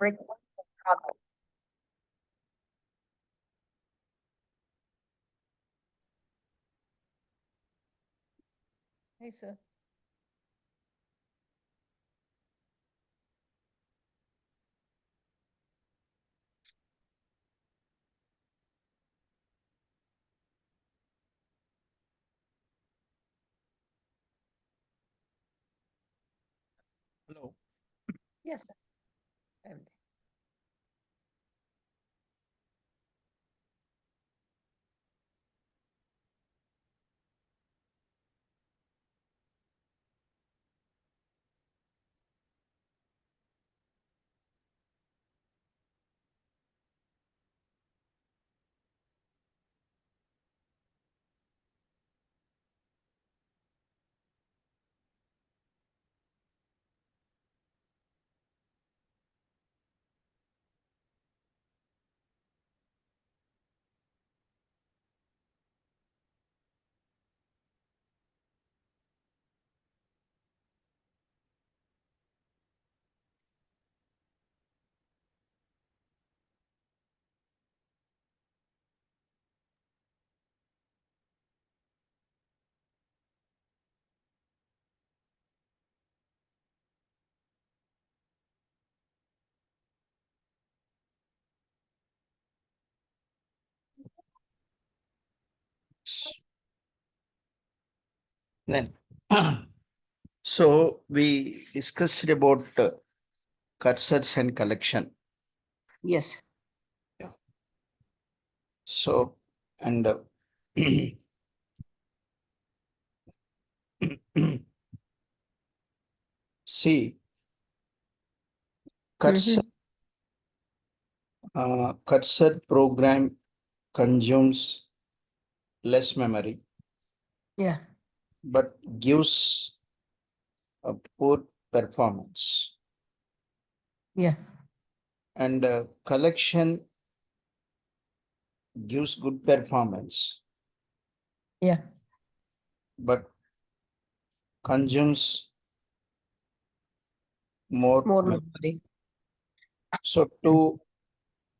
Hi, sir. Hello. Yes, sir. I'm there. Then, so we discussed about cursors and collection. Yes. Yeah. So, and see, cursor, cursor program consumes less memory, Yeah. but gives a poor performance. Yeah. And collection gives good performance, Yeah. but consumes more More memory. memory. So to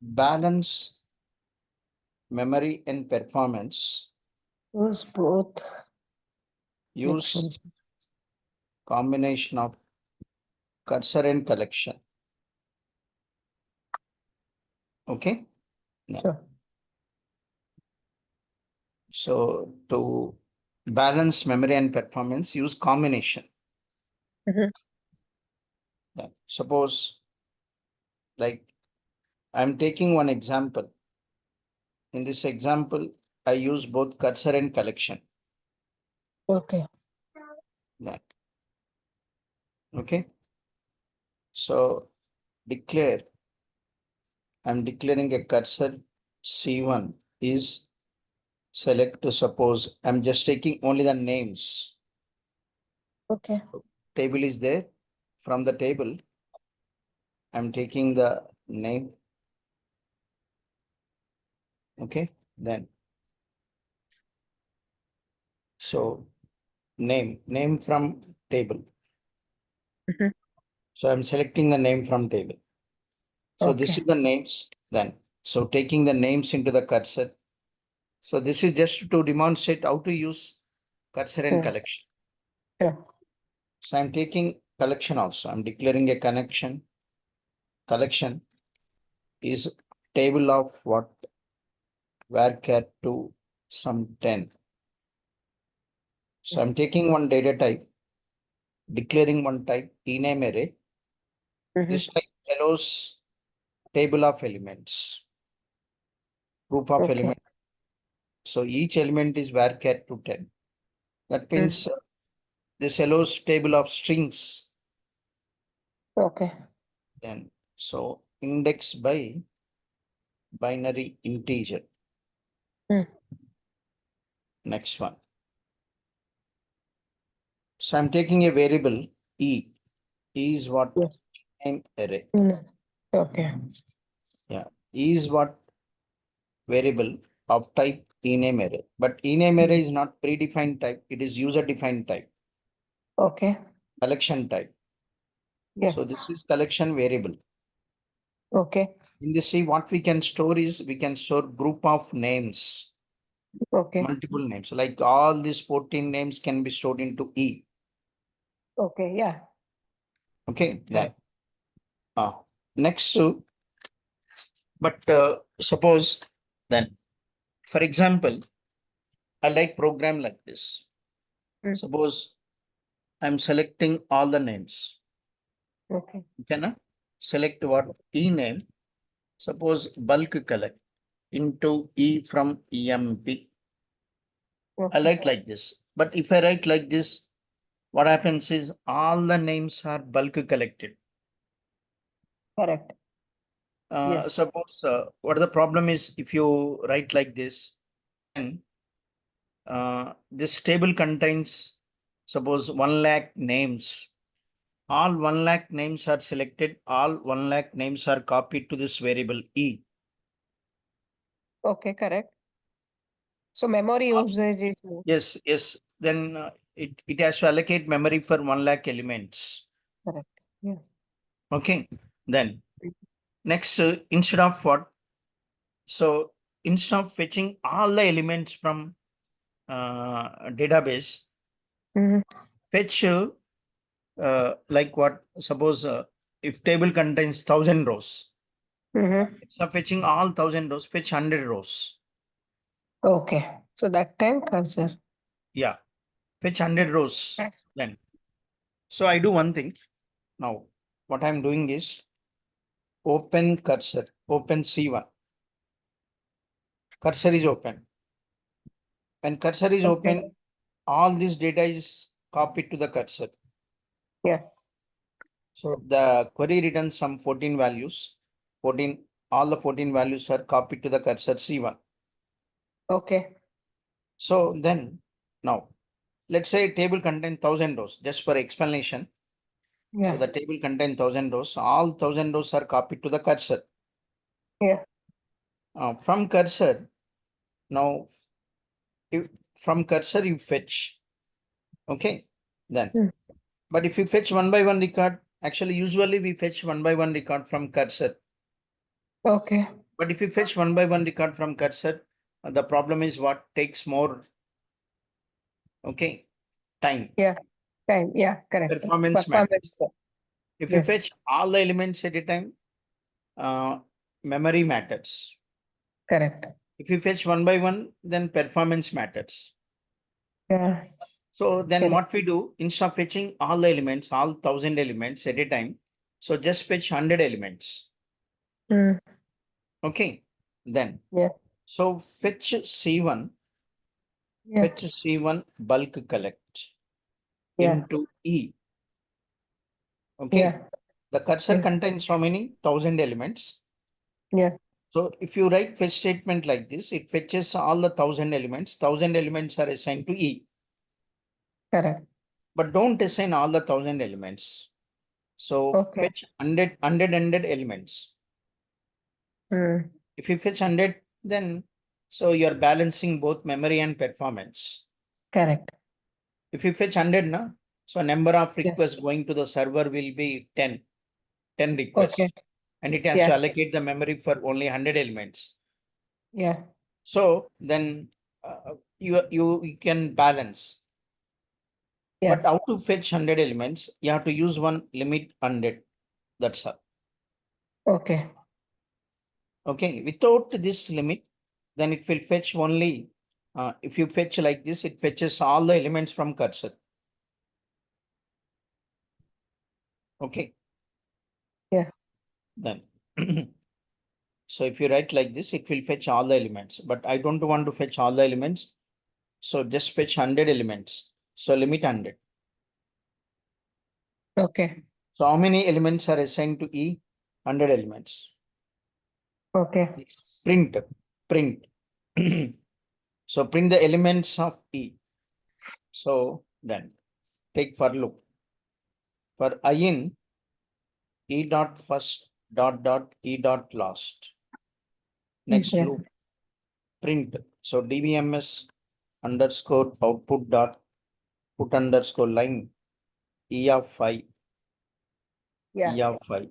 balance memory and performance, Use both use options. combination of cursor and collection. Okay. Yeah. Sure. So to balance memory and performance, use combination. Yeah. Suppose, like, I'm taking one example. In this example, I use both cursor and collection. Okay. Yeah. Okay. So declare, I'm declaring a cursor C1 is select to, suppose I'm just taking only the names. Okay. Table is there. From the table, I'm taking the name. Okay. Then, so name from table. So I'm selecting the name from table. So this Okay. is the names then. So taking the names into the cursor. So this is just to demonstrate how to use cursor and collection. Sure. So I'm taking collection also. I'm declaring a connection. Collection is table of what? Varchar to some 10. So I'm taking one data type, declaring one type, ename array. This type allows table of elements, group of Okay. elements. So each element is varchar to 10. That means this allows table of strings. Okay. Then, so index by binary integer. Next one. So I'm taking a variable E. E is what? Yes. Name array. Okay. Yeah. E is what? Variable of type ename array. But ename array is not predefined type. It is user defined type. Okay. Collection type. Yeah. So this is collection variable. Okay. In the C, what we can store is we can store group of names, Okay. multiple names. Like all these 14 names can be stored into E. Okay. Yeah. Okay, then next, but suppose then, for example, I write program like this. Mm. Suppose I'm selecting all the names. Okay. You can select what E name. Suppose bulk collect into E from EMP. I Okay. write like this. But if I write like this, what happens is all the names are bulk collected. Correct. Yes. Suppose what the problem is if you write like this, then this table contains suppose 1 lakh names. All 1 lakh names are selected. All 1 lakh names are copied to this variable E. Okay. Correct. So memory usage is more. Yes, yes. Then it has to allocate memory for 1 lakh elements. Correct. Yes. Okay. Then next, instead of what? So instead of fetching all the elements from database, Mm-hmm. fetch like what? Suppose if table contains 1,000 rows, Mm-hmm. instead of fetching all 1,000 rows, fetch 100 rows. Okay. So that time cursor. Yeah, fetch 100 rows. Then so I do one thing now. What I'm doing is open cursor, open C1. Cursor is open. When cursor is Okay. open, all this data is copied to the cursor. Yeah. So the query returns some 14 values. 14, all the 14 values are copied to the cursor C1. Okay. So then now let's say table contains 1,000 rows just for explanation. So Yeah. the table contains 1,000 rows. All 1,000 rows are copied to the cursor. Yeah. From cursor, now if from cursor you fetch. Okay. Then, Mm. but if you fetch one by one record, actually usually we fetch one by one record from cursor. Okay. But if you fetch one by one record from cursor, the problem is what takes more, okay, time, Yeah. Time. Yeah. Correct. performance matters. Performance. If you Yes. fetch all the elements at a time, uh, memory matters. Correct. If you fetch one by one, then performance matters. Yeah. So then Correct. what we do, instead of fetching all the elements, all 1,000 elements at a time, so just fetch 100 elements. Mm. Okay, then, Yeah. so fetch C1, Yeah. fetch C1 bulk collect Yeah. into E. Okay, Yeah. the cursor Yeah. contains so many 1,000 elements. Yeah. So if you write fetch statement like this, it fetches all the 1,000 elements. 1,000 elements are assigned to E, Correct. but don't assign all the 1,000 elements. So Okay. fetch 100 elements. Mm. If you fetch 100, then so you're balancing both memory and performance. Correct. If you fetch 100, na, so number of Yeah. requests going to the server will be 10 Okay. requests, and it has to Yeah. allocate the memory for only 100 elements. Yeah. So then you can balance. But Yeah. how to fetch 100 elements? You have to use one limit 100. That's all. Okay. Okay. Without this limit, then it will fetch only. If you fetch like this, it fetches all the elements from cursor. Okay. Yeah. Then. So if you write like this, it will fetch all the elements. But I don't want to fetch all the elements. So just fetch 100 elements. So limit 100. Okay. So how many elements are assigned to E? 100 elements. Okay. Print, print. So print the elements of E. So then take for loop. For I in E dot first dot E dot last. Next Okay. loop print. So dbms underscore output dot put underscore line E of 5, Yeah. E of 5.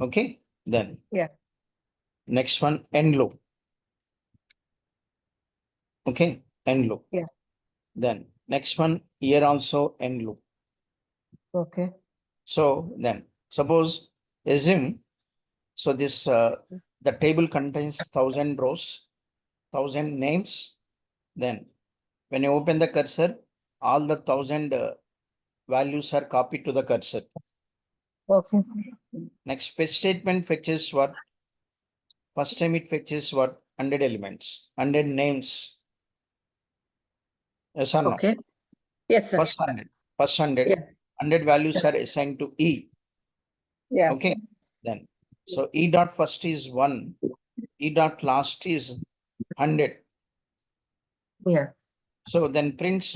Okay. Then Yeah. next one, end loop. Okay, end loop. Yeah. Then next one, here also end loop. Okay. So then suppose assume, so this the table contains 1,000 rows, 1,000 names. Then when you open the cursor, all the 1,000 values are copied to the cursor. Okay. Next fetch statement fetches what? First time it fetches what? 100 elements, 100 names. Yes or no? Okay. Yes, sir. First 100, first 100, Yeah. 100 values are assigned to E. Yeah. Okay, then so E dot first is 1, E dot last is 100. Yeah. So then prints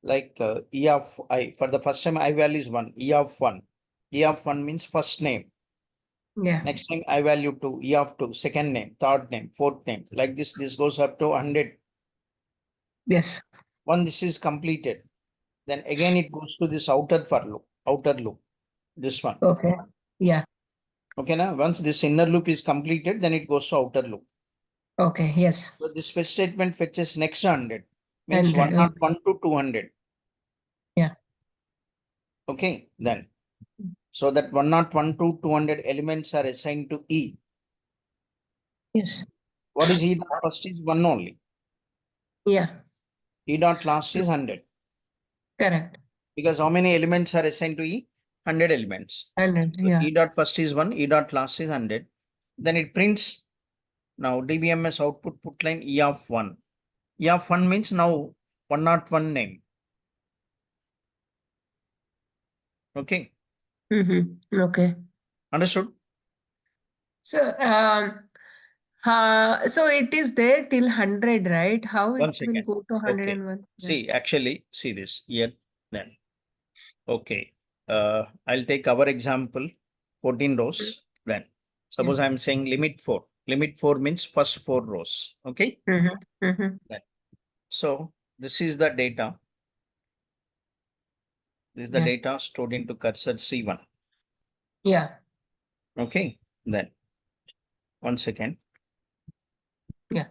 like E of I. For the first time I value is 1, E of 1. E of 1 means first name. Yeah. Next time I value 2, E of 2, second name, third name, fourth name. Like this goes up to 100. Yes. When this is completed, then again it goes to this outer loop, this one. Okay. Yeah. Okay, now once this inner loop is completed, then it goes to outer loop. Okay. Yes. So this fetch statement fetches next 100, means 100. 101 to 200. Yeah. Okay, then so that 101 to 200 elements are assigned to E. Yes. What is E dot first is 1 only. Yeah. E dot last is 100. Correct. Because how many elements are assigned to E? 100 elements. 100. So Yeah. E dot first is 1, E dot last is 100. Then it prints now DBMS output put line E of 1. E of 1 means now 101 name. Okay, Okay. understood? So, so it is there till 100, right? How it One will second. go to Okay. 101? Yeah. See, actually, see this here. Then, okay. I'll take our example, 14 rows. Then, Yeah. suppose I'm saying limit 4. Limit 4 means first 4 rows. Okay. Then, so this is the data. This is the Yeah. data stored into cursor C1. Yeah. Okay. Then, one second. Yeah.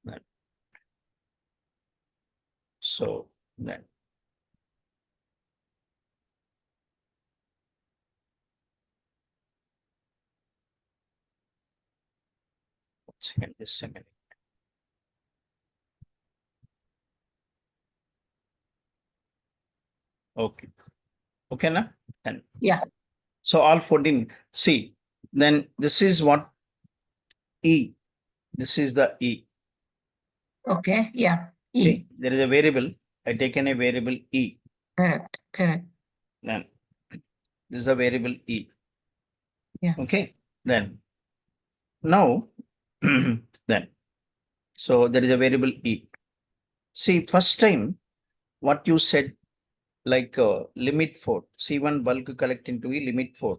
Then, so then, one second, just a minute. Okay. Okay, na? Then, Yeah. so all 14. See, then this is what E. This is the E. Okay. Yeah. Okay, E. there is a variable. I taken a variable E. Correct. Correct. Then this is a variable E. Yeah. Okay, then now then so there is a variable E. See, first time what you said, like limit 4, C1 bulk collect into E limit 4.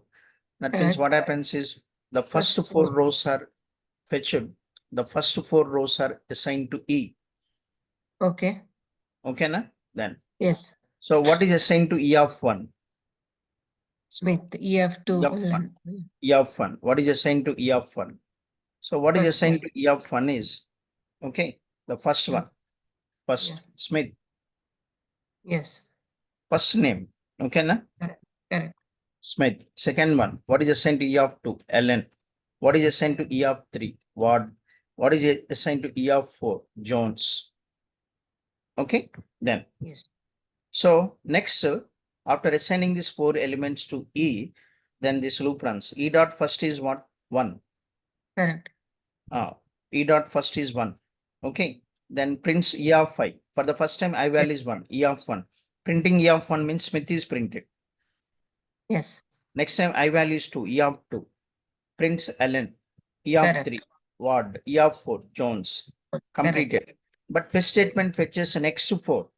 That means Correct. what happens is the first First 4 4. rows are fetched. The first 4 rows are assigned to E. Okay. Okay, na? Then Yes. so what is assigned to E of 1? Smith. EF2. E of 1. E of 1. What is assigned to E of 1? So what is First assigned name. to E of 1 is, okay, the first Yeah. one, first Yeah. Smith, Yes. first name, okay, na? Correct. Correct. Smith. Second one, what is assigned to E of 2? Ellen. What is assigned to E of 3? Ward. What is assigned to E of 4? Jones. Okay, then. Yes. So next, after assigning these 4 elements to E, then this loop runs. E dot first is what? 1. Correct. E dot first is 1. Okay. Then prints E of 5. For the first time, I Yes. value is 1. E of 1. Printing E of 1 means Smith is printed. Yes. Next time, I value is 2. E of 2. Prints Allen. E of 3. Correct. Ward. E of 4. Jones. Correct. Completed. But fetch statement fetches next to 4.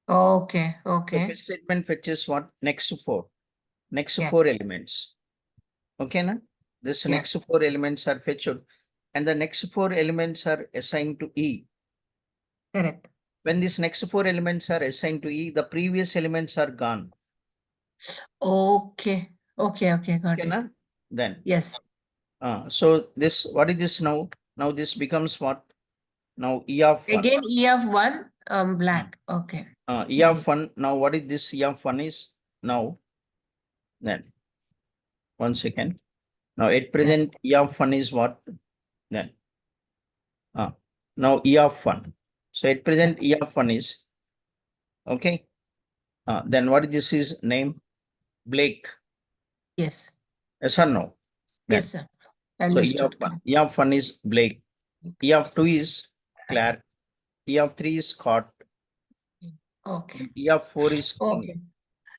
Okay. So Okay. fetch statement fetches what? Next to 4. Next to Yeah. 4 elements. Okay, na? This Yeah. next 4 elements are fetched and the next 4 elements are assigned to E. Correct. when these next four elements are assigned to E, the previous elements are gone. Okay. Okay. Okay. Got Okay, it. na? Then, Yes. so this, what is this now? Now this becomes what? Now E of 1. Again, E of 1, black. Okay. E of 1. Now what is this E of 1 is? Now, then, 1 second. Now at present E of 1 is what? Then, now E of 1. So at present E of 1 is, okay. Then what this is name? Blake. Yes. Yes or no? Then, Yes, sir. so E of Understood. 1. E of 1 is Blake. E of 2 is Clark. E of 3 is Scott. Okay. E of 4 is King. Okay.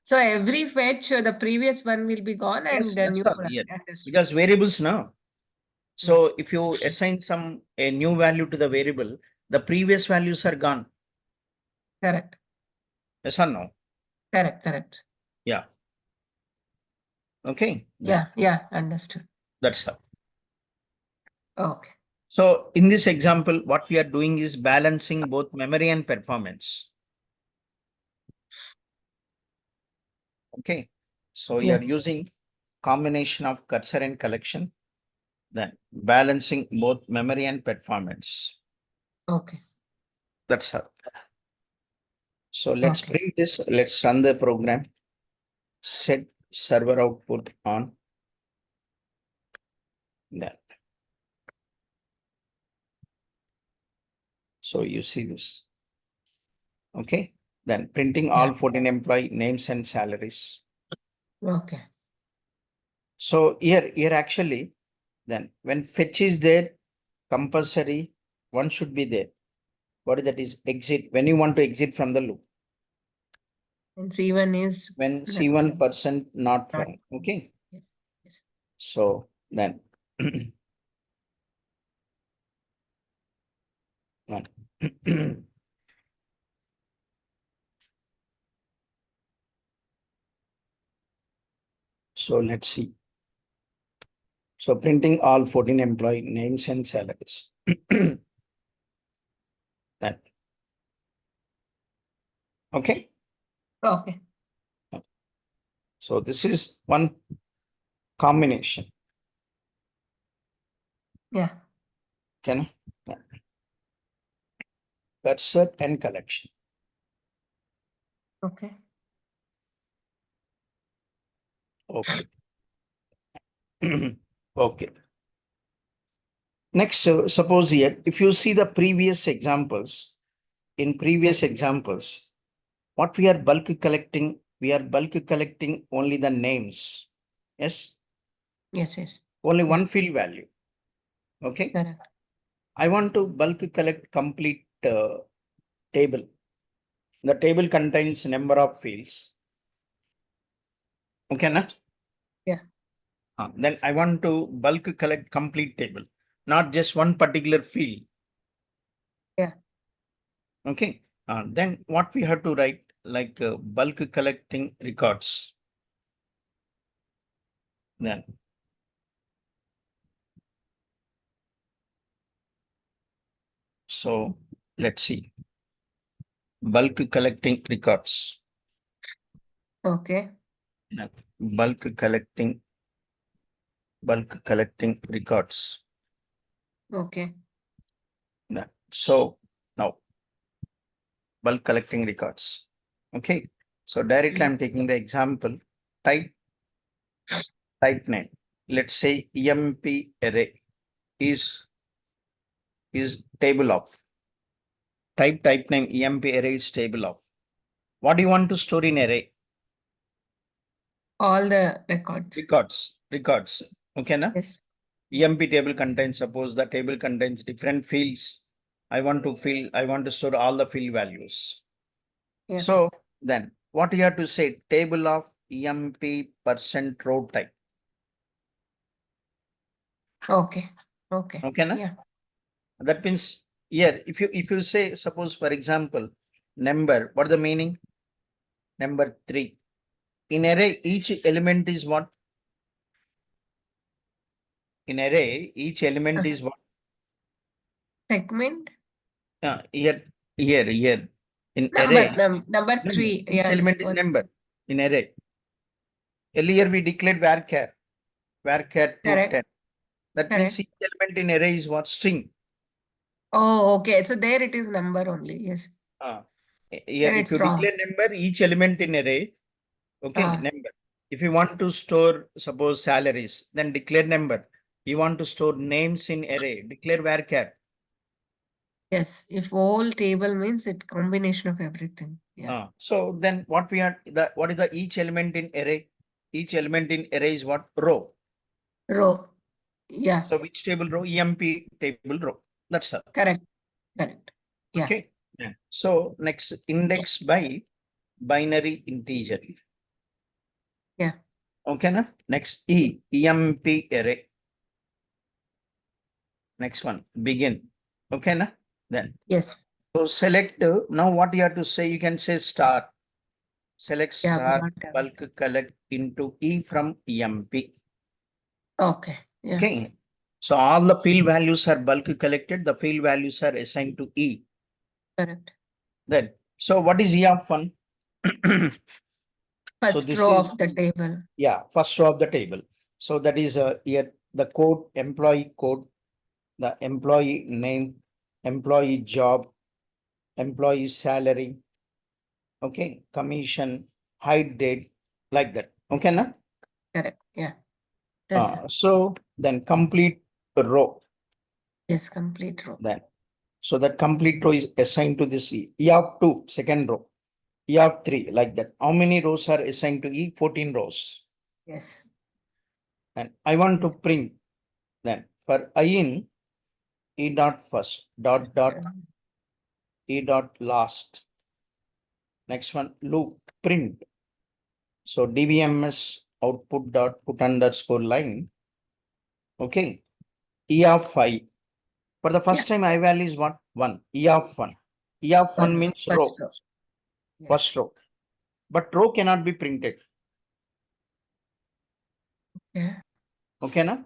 So every fetch, the previous one will be gone Yes, and the that's new all. one. Yeah. Understood. Because variables now. So if you assign a new value to the variable, the previous values are gone. Correct. Yes or no? Correct. Correct. Yeah. Okay. Yeah. Yeah. Understood. That's all. Okay. So in this example, what we are doing is balancing both memory and performance. Okay. So you are Yes. using combination of cursor and collection, then balancing both memory and performance. Okay. That's all. So let's Okay. print this. Let's run the program. Set server output on. Then. So you see this. Okay. Then printing all 14 employee names and salaries. Okay. So here actually, then when fetch is there, compulsory one should be there. What is that is exit when you want to exit from the loop. And C1 is When not C1% not not- found. Okay. Yes. Yes. So then then so let's see. So printing all 14 employee names and salaries. That okay. Okay. So this is one combination. Yeah. Can cursor and collection. Okay. Okay. Okay. Next, suppose here, if you see the previous examples, in previous examples, what we are bulk collecting, we are bulk collecting only the names. Yes, Yes. Yes. only Yeah. one field value. Okay. Correct. I want to bulk collect complete table. The table contains number of fields. Okay, na? Yeah. Then I want to bulk collect complete table, not just one particular field. Yeah. Okay. Then what we have to write like bulk collecting records. Then so let's see. Bulk collecting records. Okay. Bulk collecting records. Okay. So now bulk collecting records. Okay. So directly I'm taking the example type name. Let's say EMP array is table of type name EMP array is table of. What do you want to store in array? All the records. Records. Okay, na? Yes. EMP table contains, suppose the table contains different fields. I want to store all the field values. Yeah. So then what you have to say, table of EMP% row type. Okay. Okay. Okay, na? Yeah. That means here, if you say, suppose for example, number, what is the meaning? Number 3. In array, each element is what? In array, each element is what? Segment. Here here in Number, array. number No, no, 3. each Yeah. element is What? number in array. Earlier we declared varchar to Correct. 10. That means Correct. each element in array is what? String. Oh, okay. So there it is number only. Yes. Here, Then if you it's wrong. declare number, each element in array, okay, Ah, number. If you want to store, suppose salaries, then declare number. You want to store names in array, declare varchar. yes. If whole table means it combination of everything. Yeah. So then what is the each element in array? Each element in array is what? Row. Row. Yeah. So which table row? EMP table row. That's all. Correct. Correct. Yeah. Okay. Yeah. So next, index by binary integer. Yeah. Okay, na? Next Yes. EMP array. Next one, begin. Okay, na? Then Yes. so select now what you have to say, you can say star. Select Yeah. We star got that. bulk collect into E from EMP. Okay. Yeah. Okay. So all the field values are bulk collected, the field values are assigned to E. Correct. Then, so what is E of 1? So First this row is, of the table. yeah, first row of the table. So that is here the code, employee code, the employee name, employee job, employee salary, okay, commission, hide date, like that. Okay, na? Correct. Yeah. Yes. So then complete row. Yes. Complete row. Then so that complete row is assigned to this E. E of 2, second row. E of 3, like that. How many rows are assigned to E? 14 rows. Yes. And I want to Yes. print then for I in E dot first dot E dot last. Next one, loop print. So dbms output dot put underscore line. Okay. E of 5. For the Yeah. first time, I value is what? 1. E of 1. E of 1 means First row. row. First Yes. row. But row cannot be printed. Yeah. Okay, na?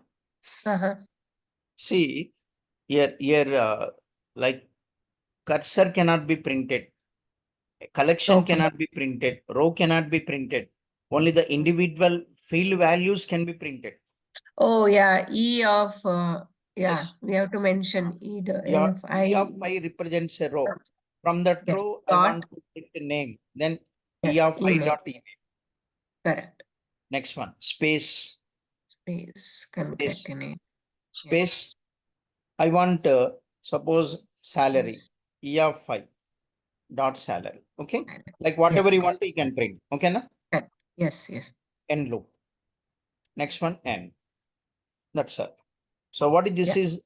Uh-huh. See, here like cursor cannot be printed. Collection Okay. cannot be printed. Row cannot be printed. Only the individual field values can be printed. Oh, yeah. E of, yeah, Yes. we have to mention E, Your if E I, of 5 represents a row. From that yes, row, I dot, want to print a name. Then E yes, of 5 email. dot email. Correct. Next one, space, Space, space, concatenate. Yeah. space. I want suppose salary. Yes. E of 5 dot salary. Okay. Correct. Like whatever Yes, you want yes. to, you can print. Okay, na? Correct. Yes, yes. End loop. Next one, N. That's all. So what is this Yeah. is?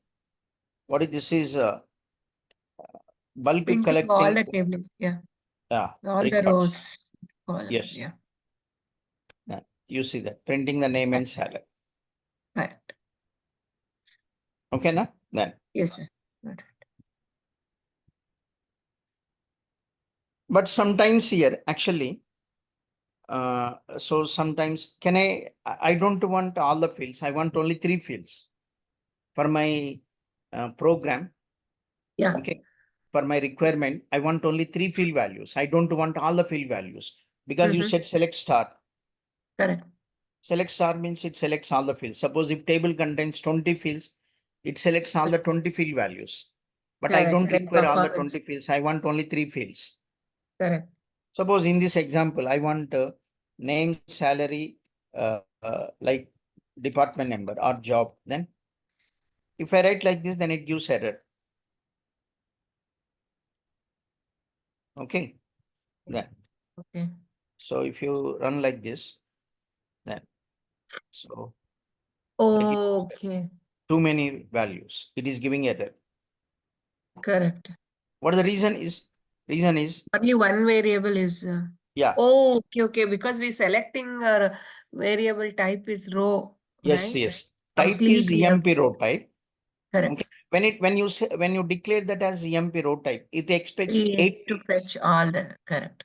What is this is? Bulk Printing all collecting. the tables. Yeah. Yeah, All the records. rows, columns. Yes. Yeah. Yeah, you see that printing the name and salary. Correct. Okay, na? Then, Yes, sir. Good. but sometimes here actually, so sometimes can I don't want all the fields. I want only 3 fields for my program. Yeah. Okay. For my requirement, I want only 3 field values. I don't want all the field values because you Mm-hmm. said select star. Correct. Select star means it selects all the fields. Suppose if table contains 20 fields, it selects all the 20 field values. But I Correct. don't Then require all the performance. 20 fields. I want only 3 fields. Correct. Suppose in this example, I want name, salary, like department number or job. Then if I write like this, then it gives error. Okay. Then Okay. so if you run like this, then so like it, Okay. too many values, it is giving error. Correct. What the reason is? Reason is, Only one variable is. yeah, Oh, okay, okay. Because we selecting our variable type is row, yes, right? yes. Type is Completely. EMP row type. Correct. Okay. When you declare that as EMP row type, it expects We have 8 to fields. fetch all the correct.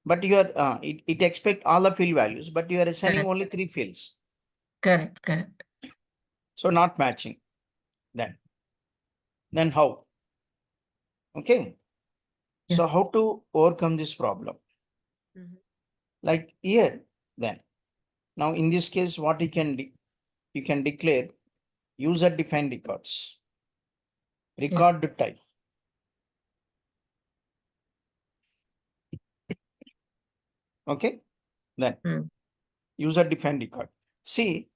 But you are it expect all the field values, but you are assigning Correct. only 3 fields. Correct. Correct. So not matching. Then how? Okay. So how to overcome this problem? Like here, then. Now in this case, what you can declare user defined records. Record type. Okay. Then user defined record. See,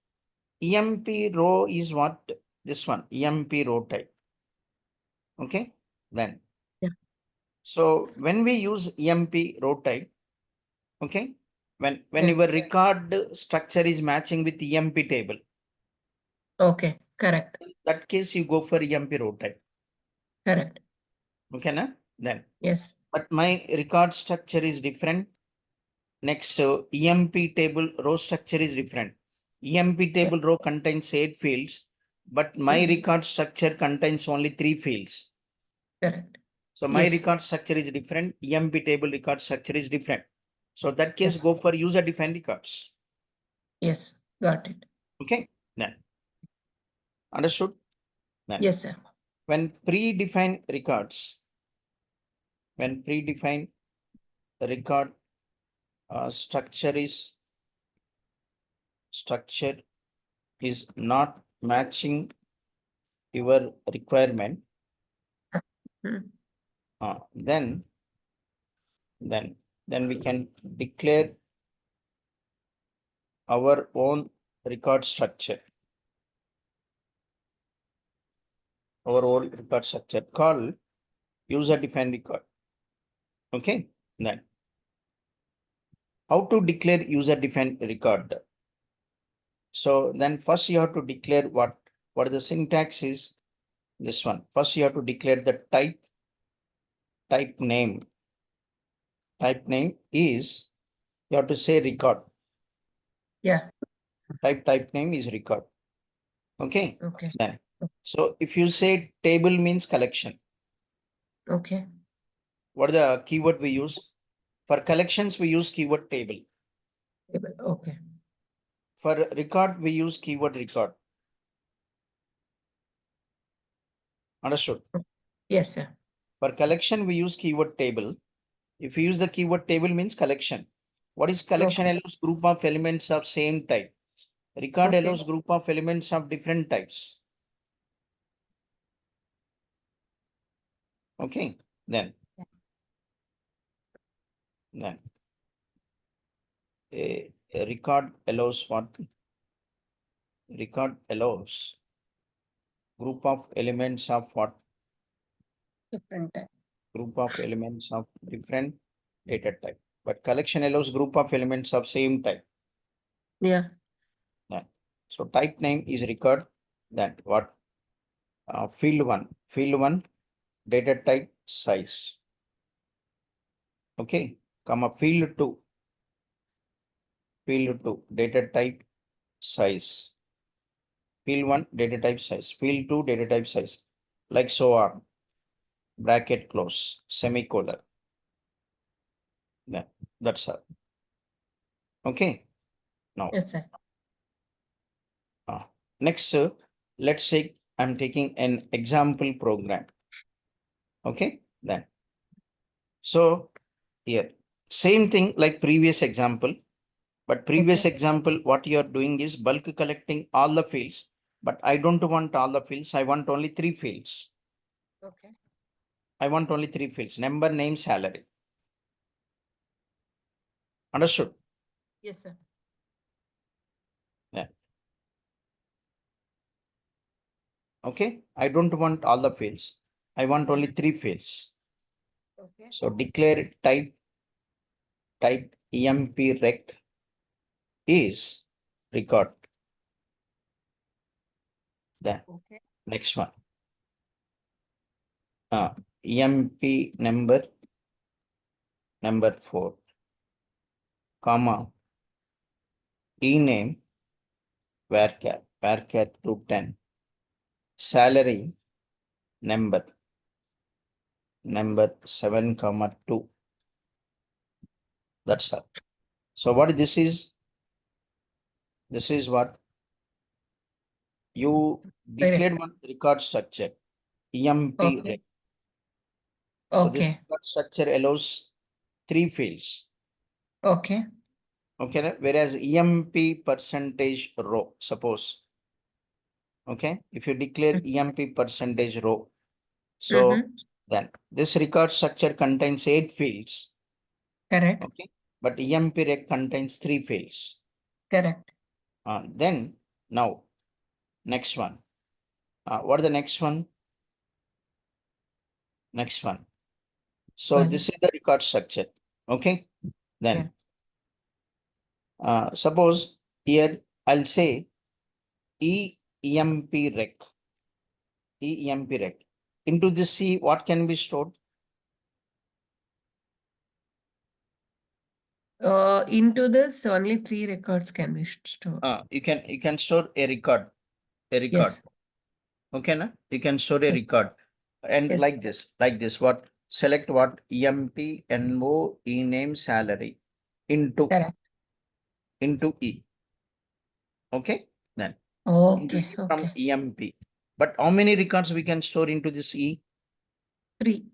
EMP row is what? This one, EMP row type. Okay. Then. So when we use EMP row type, okay, when your record structure is matching with EMP table. Okay, correct. In that case, you go for EMP row type. Correct. Okay, na? Then. Yes. But my record structure is different. Next, EMP table row structure is different. EMP table row contains 8 fields, but my record structure contains only 3 fields. Correct. So my record structure is different. EMP table record structure is different. So that case, go for user defined records. Yes, got it. Okay, then. Understood? Then. Yes, sir. When predefined records, record structure is not matching your requirement, then we can declare our own record structure. Our own record structure called user defined record. Okay, then how to declare user defined record? So then first you have to declare what the syntax is. This one. First you have to declare the type name. Type name is, you have to say record. Yeah. Type name is record. Okay. Okay. Then. So if you say table means collection. Okay. What are the keyword we use? For collections, we use keyword table. Okay. For record, we use keyword record. Understood? Yes, sir. For collection, we use keyword table. If you use the keyword table means collection. What is collection? Allows group of elements of same type. Record allows group of elements of different types. Okay, then a record allows what? Record allows group of elements of what? Different type. Group of elements of different data type. But collection allows group of elements of same type. Yeah. So type name is record. That what? Field one data type size. Okay, comma field two data type size. Field one data type size. Field two data type size. Like so on. Bracket close. Semicolon. That's all. Okay. Now. Yes, sir. Next, let's take, I'm taking an example program. Okay, then. So here, same thing like previous example, but previous example, what you are doing is bulk collecting all the fields, but I don't want all the fields. I want only 3 fields. Okay. I want only 3 fields, number, name, salary. Understood? Yes, sir. Yeah. Okay, I don't want all the fields. I want only 3 fields. Okay. So declare type emp rec is record. The next one. EMP number 4, comma, ename varchar 210, salary number 7, comma 2. That's all. So what this is? This is what you declared one record structure, EMP rec. So this Okay. record structure allows 3 fields. Okay. Okay, whereas EMP percentage row, suppose. Okay, if you declare EMP percentage row, so then this record structure contains 8 fields. Correct. Okay, but EMP rec contains 3 fields. Correct. Then now next one. What is the next one? Next one. So Well, this is the record structure. Okay, then suppose here I'll say EMP rec. EMP rec. Into this C, what can be stored? into this, only 3 records can be stored. You can store a record. Yes. Okay, na? You can store a Yes. record. And Yes. like this, what? Select what? EMP, NO, ename, salary into Correct. E. Okay, then into Okay. E from Okay. EMP. But how many records we can store into this E? 3.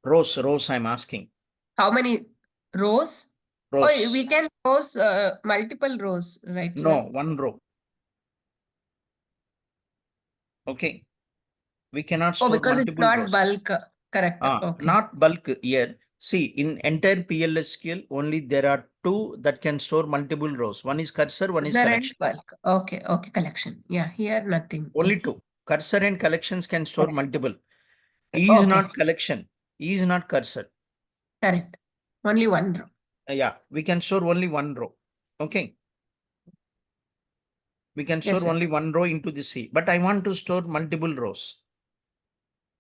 Rows I'm asking. How many rows? Oh, Rows. we can rows multiple rows, right, sir? No, one row. Okay. We cannot Oh, store because it's multiple not rows. bulk. Correct. Okay. Not bulk here. See, in entire PLSQL, only there are 2 that can store multiple rows. One is cursor, one is User and collection. bulk. Okay. Okay. Collection. Yeah. Here nothing. Only 2. Cursor and collections can store Yes. multiple. E is Okay. not collection. E is not cursor. Correct. Only one row. Yeah, we can store only one row. Okay. We can Yes, store sir. only one row into the C, but I want to store multiple rows.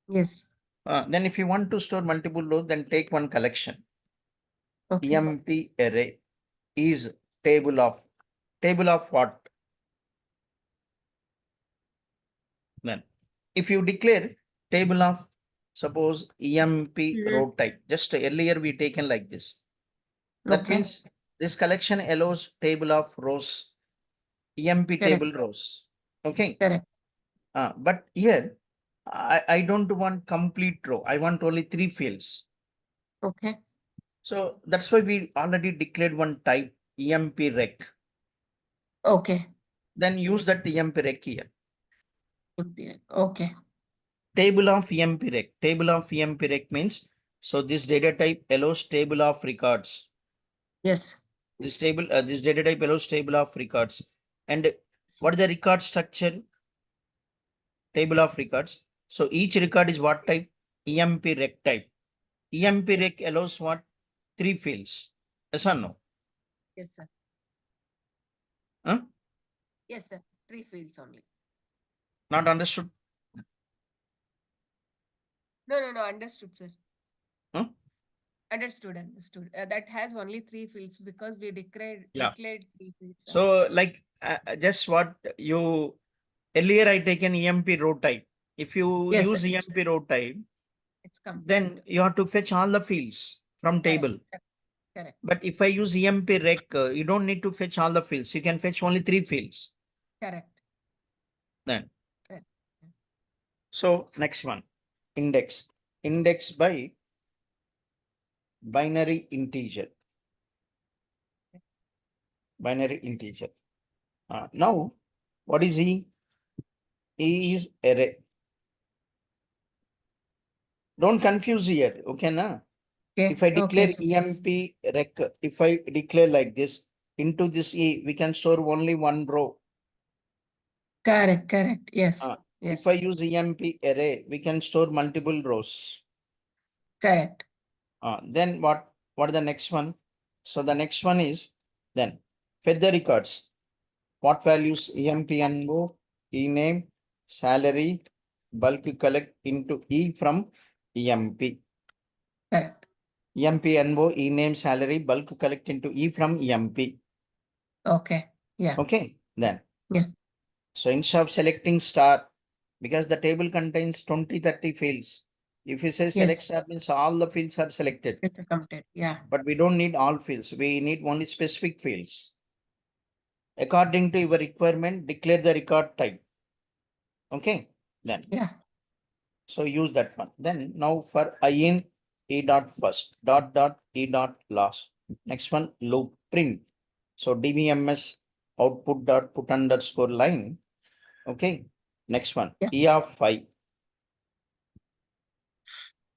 Yes. Then if you want to store multiple rows, then take one collection. Okay. EMP array is table of what? Then if you declare table of suppose EMP row type, just earlier we taken like this. That Okay. means this collection allows table of rows, EMP Correct. table rows. Okay. Correct. But here I don't want complete row. I want only 3 fields. Okay. So that's why we already declared one type EMP rec. Okay. Then use that EMP rec here. Okay. Table of EMP rec. Table of EMP rec means so this data type allows table of records. Yes. This data type allows table of records. And what is the record structure? Table of records. So each record is what type? EMP rec type. EMP Yes. rec allows what? 3 fields. Yes or no? Yes, sir. Huh? Yes, sir. 3 fields only. Not understood? No. Understood, sir. Huh? Understood. That has only 3 fields because we declared Yeah. 3 fields. So like just what you earlier I taken EMP row type. If you Yes, use sir. EMP row type, It's complete. then you have to fetch all the fields from table. Correct. But if I use EMP rec, you don't need to fetch all the fields. You can fetch only 3 fields. Correct. Then. Correct. So next one, index. Index by binary integer. Binary integer. Now, what is E? E is array. Don't confuse here, okay, na? Okay. If I declare Okay, EMP rec, if I declare like this, into this E, we can store only one row. Correct. Yes. If Yes. I use EMP array, we can store multiple rows. Correct. Then what is the next one? So the next one is then fetch the records. What values EMP NO, ename, salary, bulk collect into E from EMP. Correct. EMP NO, ename, salary, bulk collect into E from EMP. Okay. Yeah. Okay, then. Yeah. So instead of selecting star, because the table contains 20-30 fields. If you say select Yes. star means all the fields are selected. It's completed. Yeah. But we don't need all fields. We need only specific fields. According to your requirement, declare the record type. Okay, then. Yeah. So use that one. Then now for I in E dot first dot E dot last. Next one loop print. So DBMS output dot put underscore line. Okay. Next one Yes. E of 5.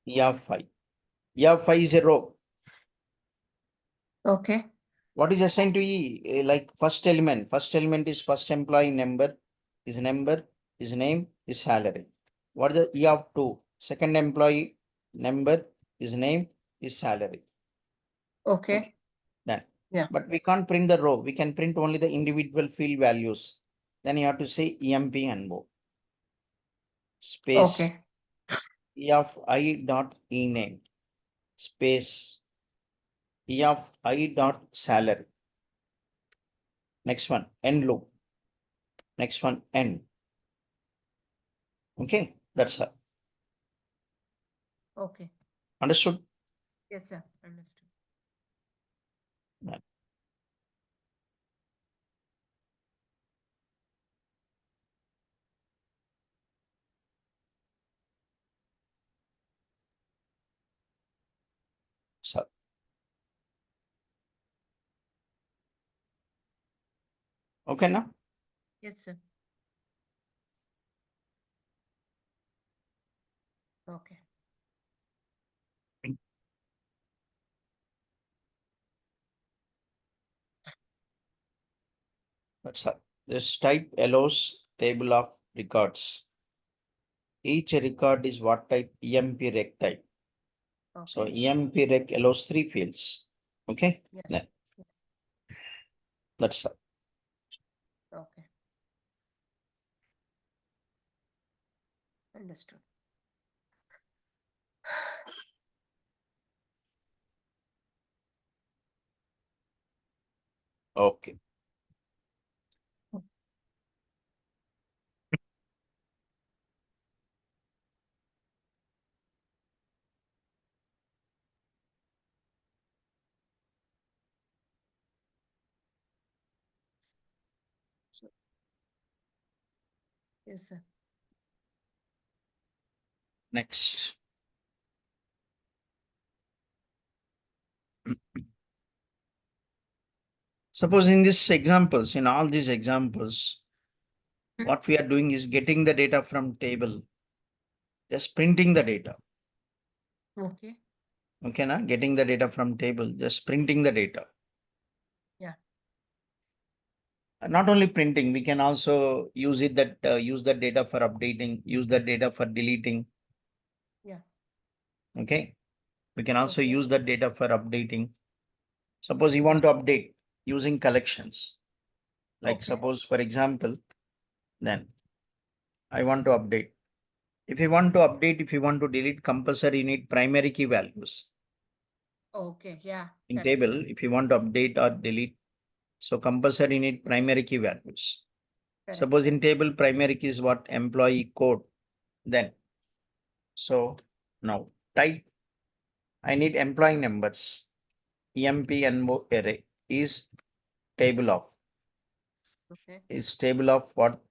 E of 5. E of 5 is a row. Okay. What is assigned to E? Like first element is first employee number, his name, his salary. What is the E of 2? Second employee number, his name, his salary. Okay. Then, Yeah. but we can't print the row. We can print only the individual field values. Then you have to say EMP and more. Space Okay. E of I dot E name. Space E of I dot salary. Next one, end loop. Next one, end. Okay, that's all. Okay. Understood? Yes, sir. Understood. Yeah. So, okay, now Yes, sir. Okay. that's all. This type allows table of records. Each record is what type? EMP rec type. So Okay. EMP rec allows 3 fields. Okay, Yes. then Yes. that's all. Okay. Understood. Okay. Yes, sir. Next. Suppose in these examples, in all these examples, what we are doing is getting the data from table, just printing the data. Okay. Okay, na? Getting the data from table, just printing the data. Yeah. Not only printing, we can also use it that use that data for updating, use that data for deleting. Yeah. Okay, we can also Okay. use that data for updating. Suppose you want to update using collections, like Okay. suppose for example, then I want to update. If you want to update, if you want to delete, compulsory you need primary key values. Okay. Yeah. In Correct. table, if you want to update or delete, so compulsory you need primary key values. Correct, Suppose sir. in table primary key is what? Employee code. Then so now type I need employee numbers. EMP array is table of Okay. what?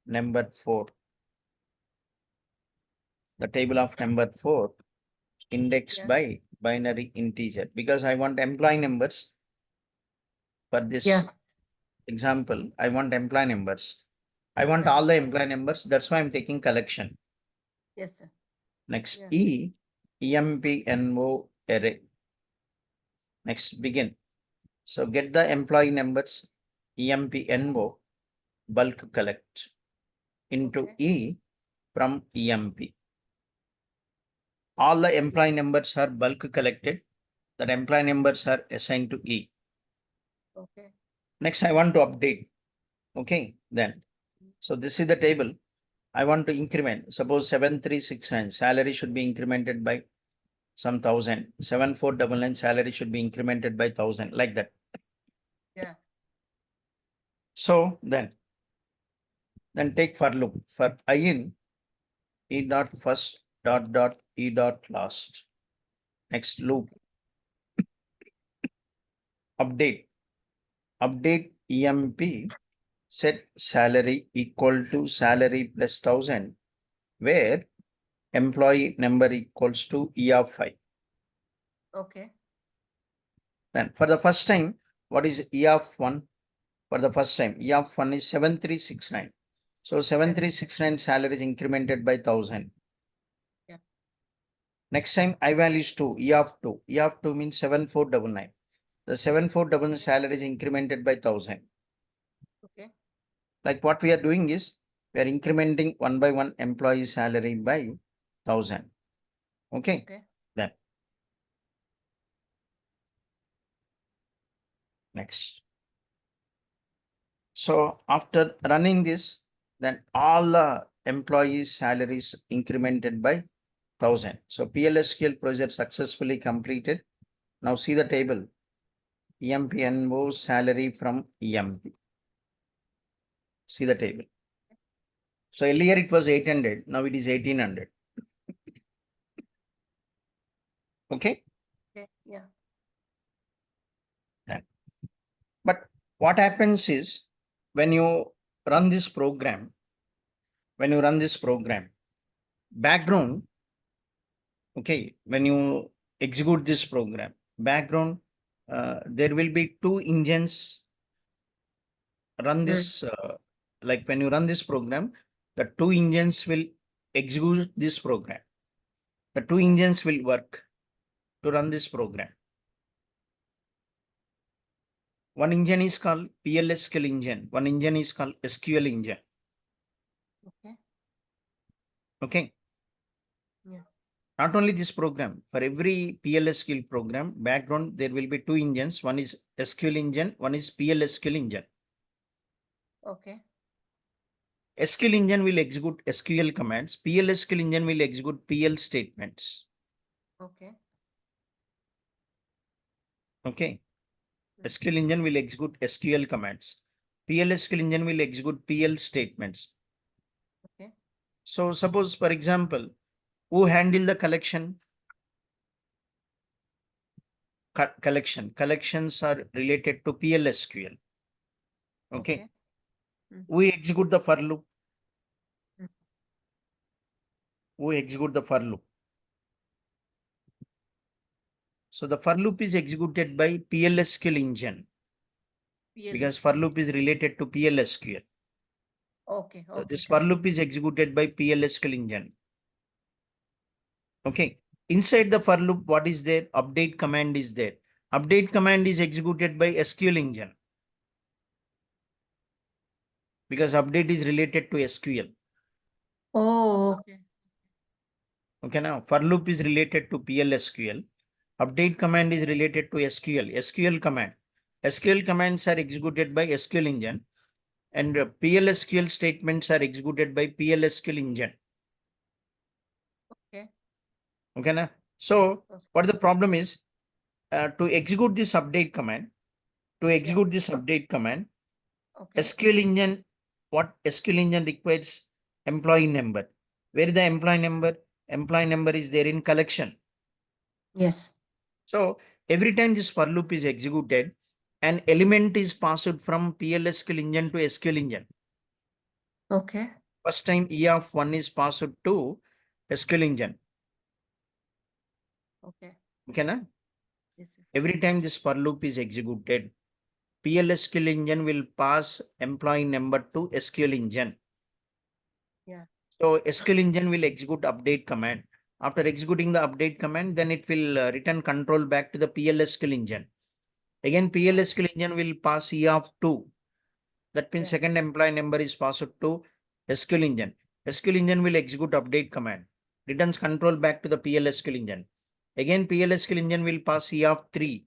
Number 4. The table of number 4 indexed Yeah. by binary integer, because I want employee numbers for Yeah. this example. I want employee numbers. I want Yeah. all the employee numbers. That's why I'm taking collection. Yes, sir. Next Yeah. EMPNO array. Next begin. So get the employee numbers EMPNO bulk collect into Okay. E from EMP. All the employee numbers are bulk collected. That employee numbers are assigned to E. Okay. Next, I want to update. Okay, then. So this is the table. I want to increment. Suppose 7369 salary should be incremented by some 1000. 7499 salary should be incremented by 1000, like that. Yeah. So then take for loop for I in E dot first dot E dot last. Next loop update EMP set salary equal to salary plus 1000, where employee number equals to E of 5. Okay. Then for the first time, what is E of 1? For the first time, E of 1 is 7369. So 7369 salary is incremented by 1000. Yeah. Next time, I value is 2, E of 2. E of 2 means 7499. The 7499 salary is incremented by 1000. Okay. Like what we are doing is, we are incrementing one by one employee salary by 1000. Okay. Okay. Then next. So after running this, then all the employees' salaries incremented by 1000. So PLSQL project successfully completed. Now see the table. EMPNO salary from EMP. See the table. So earlier it was 800. Now it is 1800. Okay. Okay. Yeah. But what happens is when you run this program, background, okay, when you execute this program, background, there will be two engines run this, like when you run this program, the two engines will execute this program. The two engines will work to run this program. One engine is called PLSQL engine. One engine is called SQL engine. Okay. Okay. Yeah. Not only this program, for every PLSQL program background, there will be two engines. One is SQL engine, one is PLSQL engine. Okay. SQL engine will execute SQL commands. PLSQL engine will execute PL statements. Okay. Okay. SQL engine will execute SQL commands. PLSQL engine will execute PL statements. Okay. So suppose, for example, who handle the collection? Collections are related to PLSQL. Okay. We execute the for loop. We execute the for loop. So the for loop is executed by PLSQL engine because for loop is related to PLSQL. Okay. So Okay. this for loop is executed by PLSQL engine. Okay. Inside the for loop, what is there? Update command is there. Update command is executed by SQL engine because update is related to SQL. Oh, okay. Okay, now for loop is related to PLSQL. Update command is related to SQL. SQL command. SQL commands are executed by SQL engine and PLSQL statements are executed by PLSQL engine. Okay. Okay, now. So what the problem is to execute this update command, Okay. SQL engine, what SQL engine requires employee number. Where is the employee number? Employee number is there in collection. Yes. So every time this for loop is executed, an element is passed from PLSQL engine to SQL engine. Okay. First time E of 1 is passed to SQL engine. Okay. Okay, na? Yes. Every time this for loop is executed, PLSQL engine will pass employee number to SQL engine. Yeah. So SQL engine will execute update command. After executing the update command, then it will return control back to the PLSQL engine. Again, PLSQL engine will pass E of 2. That means second employee number is passed to SQL engine. SQL engine will execute update command. Returns control back to the PLSQL engine. Again, PLSQL engine will pass E of 3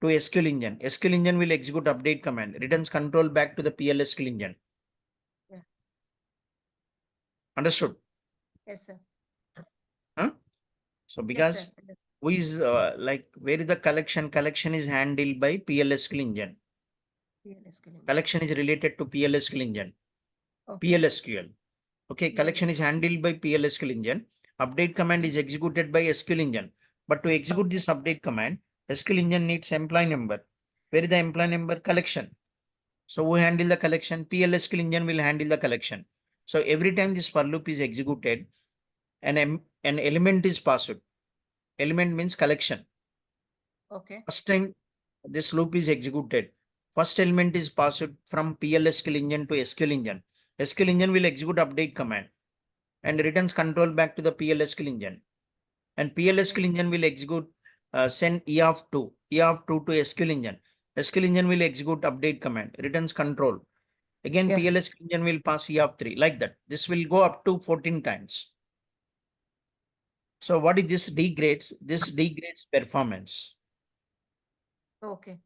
to SQL engine. SQL engine will execute update command. Returns control back to the PLSQL engine. Yeah. Understood? Yes, sir. Huh? So because who is like where is the collection? Collection is handled by PLSQL engine. Collection is related to PLSQL engine. Okay. PLSQL. Okay, collection is handled by PLSQL engine. Update command is executed by SQL engine. But to execute this update command, SQL engine needs employee number. Where is the employee number? Collection. So we handle the collection. PLSQL engine will handle the collection. So every time this for loop is executed, an element is passed. Element means collection. Okay. First time this loop is executed, first element is passed from PLSQL engine to SQL engine. SQL engine will execute update command and returns control back to the PLSQL engine. And PLSQL engine will execute send E of 2 to SQL engine. SQL engine will execute update command, returns control. Again, Yeah. PLSQL engine will pass E of 3 like that. This will go up to 14 times. So what is this degrades? This degrades performance. Okay.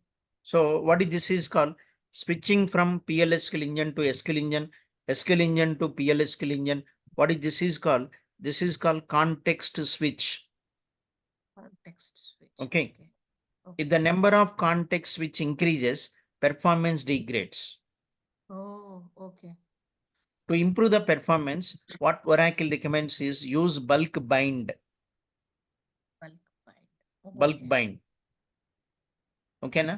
So what is this is called? Switching from PLSQL engine to SQL engine, SQL engine to PLSQL engine. What is this is called? This is called context switch. Context switch. Okay. Okay. If the number of context switch increases, performance degrades. Oh, okay. To improve the performance, what Oracle recommends is use bulk bind. Bulk bind. Bulk Okay. bind. Okay, na?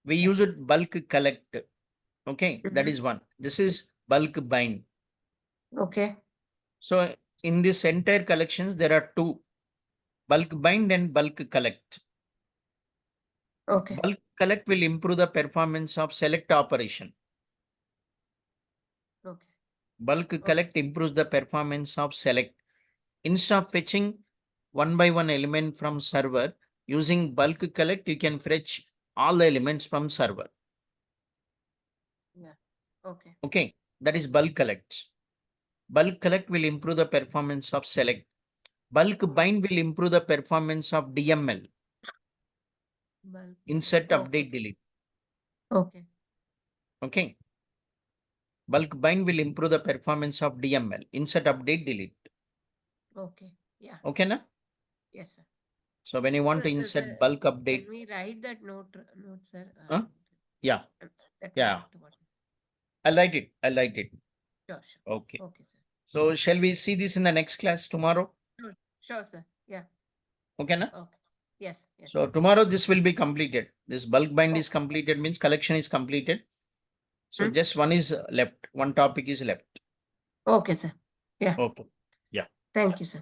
We Yeah. use it bulk collect. Okay, that is one. This is bulk bind. Okay. So in this entire collections, there are two, bulk bind and bulk collect. Okay. Bulk collect will improve the performance of select operation. Okay. Bulk collect improves the performance of select. Instead of fetching one by one element from server, using bulk collect, you can fetch all the elements from server. Yeah. Okay. Okay, that is bulk collect. Bulk collect will improve the performance of select. Bulk bind will improve the performance of DML. Bulk Insert, bind. update, delete. Okay. Okay. Bulk bind will improve the performance of DML. Insert, update, delete. Okay. Yeah. Okay, na? Yes, sir. So when you want So, to insert sir, bulk update, can we write that note, sir? huh? Yeah, That yeah. note. What? I'll write it. I'll write it. Sure, sure. Okay. Okay, sir. So shall we see this in the next class tomorrow? Sure, sir. Yeah. Okay, na? Okay. Yes, yes. So tomorrow this will be completed. This bulk bind is Okay. completed, means collection is completed. So just one is left. One topic is left. Okay, sir. Yeah. Okay. Yeah. Thank you, sir.